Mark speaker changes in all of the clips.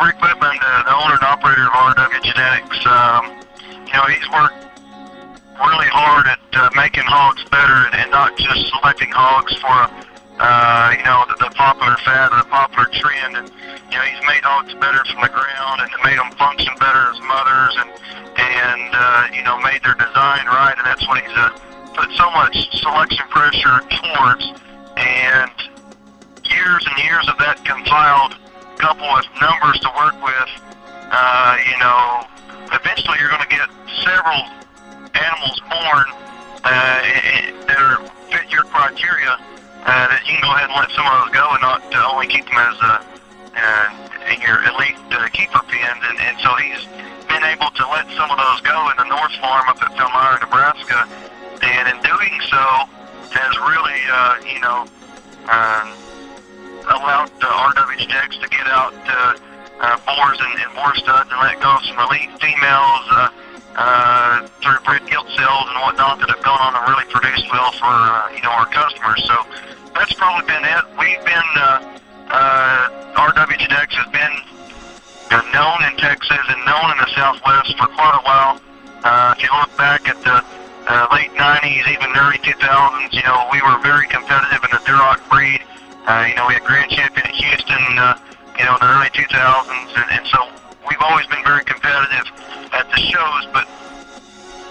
Speaker 1: Rick Whitman, the owner and operator of RW Genetics, he's worked really hard at making hogs better and not just selecting hogs for, the popular fad or the popular trend. And, he's made hogs better from the ground and made them function better as mothers and made their design right. And that's what he's put so much selection pressure towards. And years of that compiled, coupled with numbers to work with, eventually you're going to get several animals born that fit your criteria, that you can go ahead and let some of those go and not only keep them as in your elite keeper pens. And so he's been able to let some of those go in the North Farm up at Philmira, Nebraska, and in doing so has really, allowed RW Genetics to get out boars and boar studs and let go of some elite females through bred gilt sales and whatnot that have gone on to really produce well for our customers. So that's probably been it. We've been RW Genetics has been known in Texas and known in the Southwest for quite a while. If you look back at the late 90s, even early 2000s, we were very competitive in the Duroc breed. We had Grand Champion at Houston, in the early 2000s, and so we've always been very competitive at the shows, but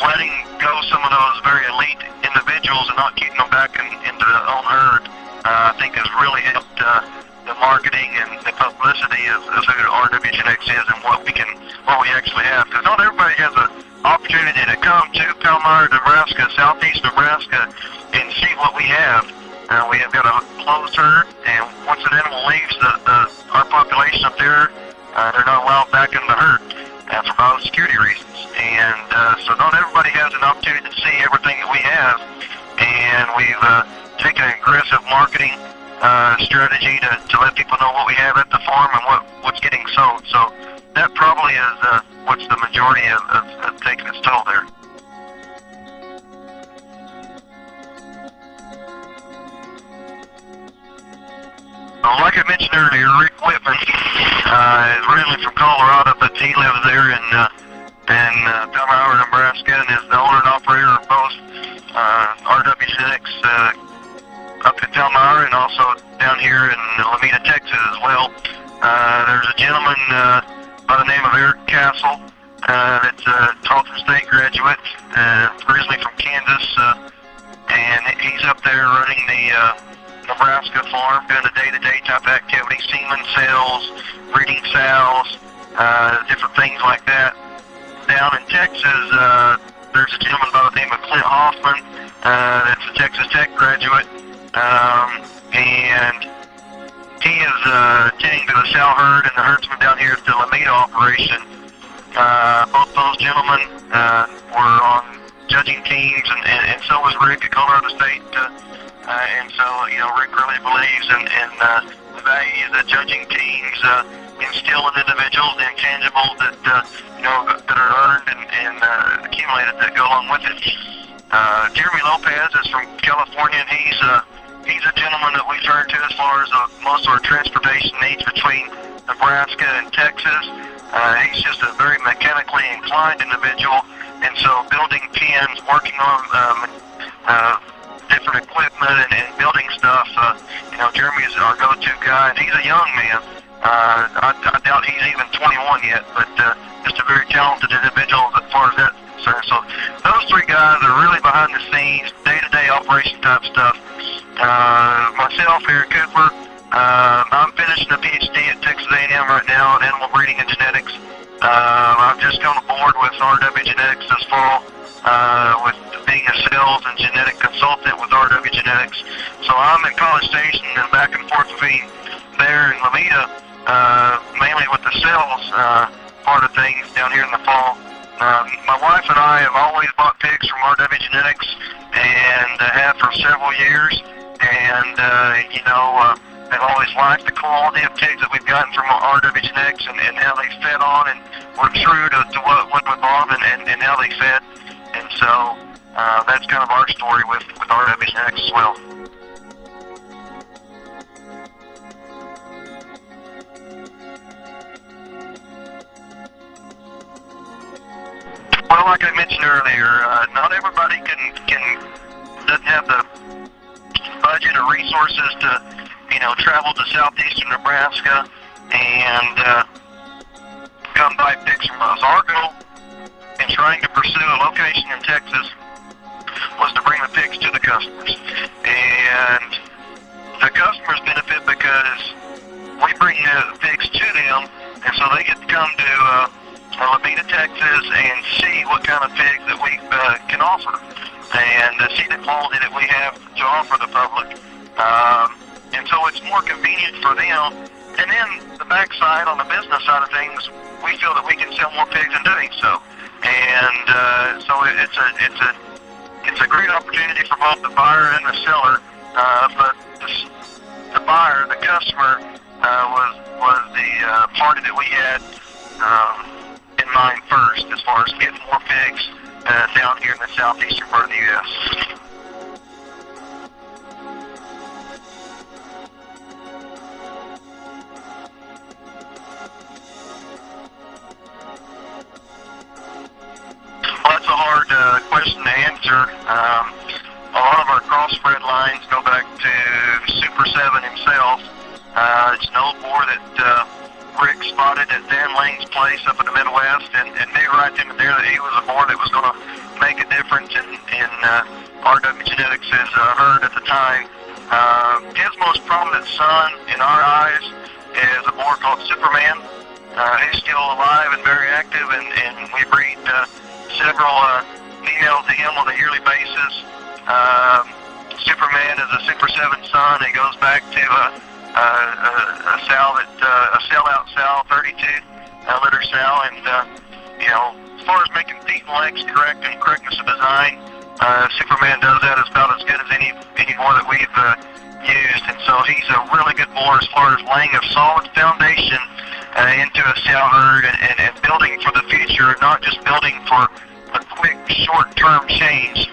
Speaker 1: letting go some of those very elite individuals and not keeping them back into their own herd, I think has really helped the marketing and the publicity of who RW Genetics is and what we actually have. Because not everybody has an opportunity to come to Philmira, Nebraska, southeast Nebraska, and see what we have. We have got a closed herd, and once an animal leaves our population up there, they're not allowed back in the herd for biosecurity reasons. And so not everybody has an opportunity to see everything that we have, and we've taken an aggressive marketing strategy to let people know what we have at the farm and what's getting sold. So that probably is what's the majority of taking its toll there. Like I mentioned earlier, Rick Whitman is originally from Colorado, but he lives there in Philmira, Nebraska, and is the owner and operator of both RW Genetics up in Philmira and also down here in Lomita, Texas as well. There's a gentleman by the name of Eric Castle that's a Tarleton State graduate, originally from Kansas, and he's up there running the Nebraska farm, doing the day-to-day type activity, semen sales, breeding sows, different things like that. Down in Texas, there's a gentleman by the name of Clint Hoffman that's a Texas Tech graduate, and he is tending to the sow herd and the herdsman down here at the Lomita operation. Both those gentlemen were on judging teams, and so was Rick at Colorado State. And so, Rick really believes in the value that judging teams instill in individuals, the intangibles that that are earned and accumulated that go along with it. Jeremy Lopez is from California, and he's a gentleman that we turn to as far as most of our transportation needs between Nebraska and Texas. He's just a very mechanically inclined individual, and so building pens, working on different equipment and building stuff, Jeremy is our go-to guy, and he's a young man. I doubt he's even 21 yet, but just a very talented individual as far as that's concerned. So those three guys are really behind the scenes, day-to-day operation type stuff. Myself, Eric Cooper, I'm finishing a PhD at Texas A&M right now in animal breeding and genetics. I've just come aboard with RW Genetics this fall, with being a sales and genetic consultant with RW Genetics. So I'm in College Station and back and forth between there and Lomita, mainly with the sales part of things down here in the fall. My wife and I have always bought pigs from RW Genetics and have for several years, and I've always liked the quality of pigs that we've gotten from RW Genetics and how they fed on, and were true to what went with Bob and how they fed. And so that's kind of our story with RW Genetics as well. Well, like I mentioned earlier, not everybody doesn't have the budget or resources to, travel to southeastern Nebraska and come buy pigs from us. Our goal in trying to pursue a location in Texas was to bring the pigs to the customers. And the customers benefit because we bring the pigs to them, and so they get to come to Alameda, Texas, and see what kind of pigs that we can offer, and see the quality that we have to offer the public. And so it's more convenient for them. And then the backside, on the business side of things, we feel that we can sell more pigs in doing so. And so it's a great opportunity for both the buyer and the seller. But the buyer, the customer, was the party that we had in mind first, as far as getting more pigs down here in the southeastern part of the U.S. Well, that's a hard question to answer. A lot of our crossbred lines go back to Super 7 himself. It's an old boar that Rick spotted at Dan Lane's place up in the Midwest, and knew right then and there that he was a boar that was going to make a difference in RW Genetics' herd at the time. His most prominent son in our eyes is a boar called Superman. He's still alive and very active, and we breed several females to him on a yearly basis. Superman is a Super 7 son. He goes back to a sow a sellout sow, 32 litter sow, and as far as making feet and legs correct and correctness of design, Superman does that about as good as any boar that we've used, and so he's a really good boar as far as laying a solid foundation into a sow herd and building for the future, not just building for a quick short-term change.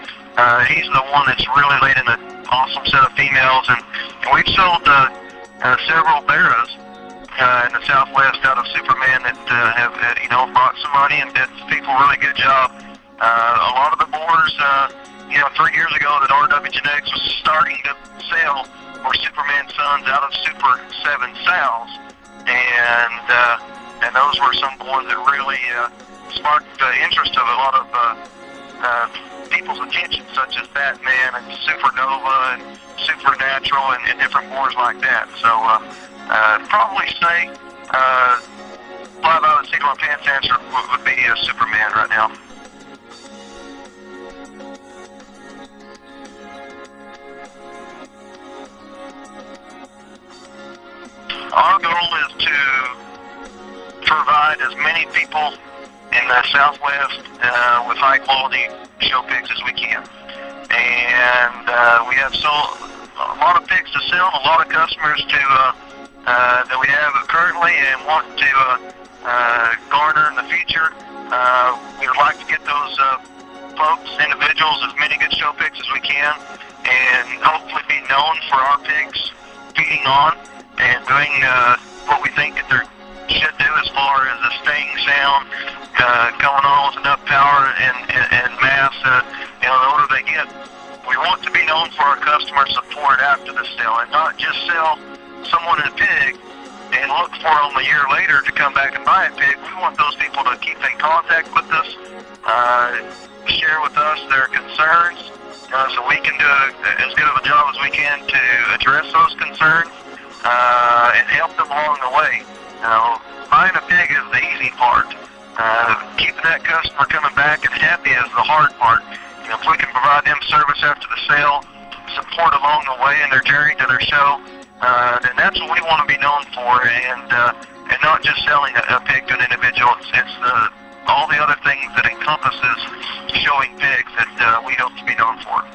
Speaker 1: He's the one that's really laid in an awesome set of females, and we've sold several barrows in the Southwest out of Superman that have brought some money and did people a really good job. A lot of the boars 3 years ago that RW Genetics was starting to sell were Superman sons out of Super 7 sows, and those were some boars that really sparked the interest of a lot of people's attention, such as Batman and Supernova and Supernatural and different boars like that. So probably say fly by the seat of my pants answer would be Superman right now. Our goal is to provide as many people in the Southwest with high quality show pigs as we can. And we have sold a lot of pigs to sell, a lot of customers that we have currently and want to garner in the future. We would like to get those individuals, as many good show pigs as we can, and hopefully be known for our pigs feeding on and doing what we think that they should do as far as a staying sound, coming on with enough power and mass. The older they get, we want to be known for our customer support after the sale, and not just sell someone a pig and look for them a year later to come back and buy a pig. We want those people to keep in contact with us, share with us their concerns, so we can do as good of a job as we can to address those concerns and help them along the way. Buying a pig is the easy part. Keeping that customer coming back and happy is the hard part. If we can provide them service after the sale, support along the way in their journey to their show, then that's what we want to be known for, and not just selling a pig to an individual. It's all the other things that encompasses showing pigs that we hope to be known for.